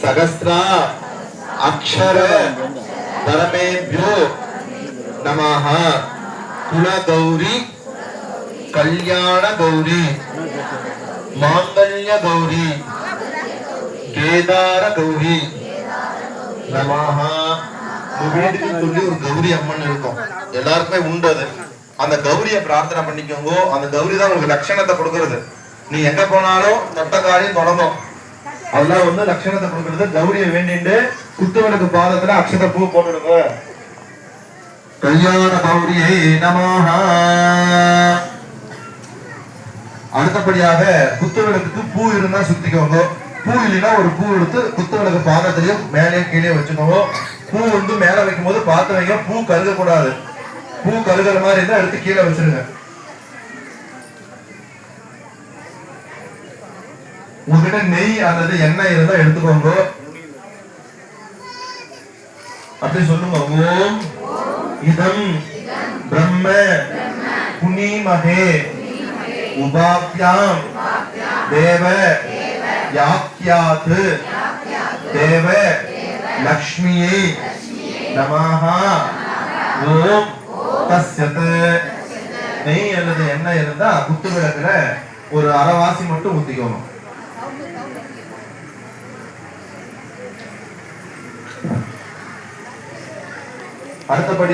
सहस्रा अक्षर परमेभ्यो नमः। कुल गौरी कल्याण गौरी मांगल्य गौरी केदार गौरी नमः। வீட்டுக்கு சொல்லி ஒரு கௌரி அம்மன் இருக்கும், எல்லாருக்குமே உண்டு அது. அந்த கௌரிய பிரார்த்தனை பண்ணிக்கோங்க. அந்த கௌரி தான் உங்களுக்கு லட்சணத்தை கொடுக்கறது. நீ எங்க போனாலும் மொத்த காரியம் தொடங்கும். அதெல்லாம் வந்து லட்சணத்தை கொடுக்கறது. கௌரியை வேண்டிட்டு குத்துவனுக்கு பாதத்துல அக்ஷத பூ போட்டுடுங்க. கல்யாண கௌரியை நமஹ. அடுத்தபடியாக குத்துவிளக்குக்கு பூ இருந்தா சுத்திக்கோங்க. பூ இல்லைன்னா ஒரு பூ எடுத்து குத்துவிளக்கு பாதத்திலையும் மேலே கீழே வச்சுக்கோங்க. பூ வந்து மேல வைக்கும் போது பார்த்து வைங்க, பூ கருக கூடாது. பூ கருகிற மாதிரி இருந்தா எடுத்து கீழே வச்சிருங்க. உங்ககிட்ட நெய் அல்லது எண்ணெய் இருந்தா எடுத்துக்கோங்க. அப்படி சொல்லுங்க. ஓம் இதம் பிரம்ம புனிமஹே உபாப்யாம் தேவ யாக்யாத் தேவ லக்ஷ்மியை நமஹ. ஓம் தஸ்யத். நெய் அல்லது எண்ணெய் இருந்தா குத்து விளக்குல ஒரு அரைவாசி மட்டும் ஊத்திக்கணும். அடுத்தபடி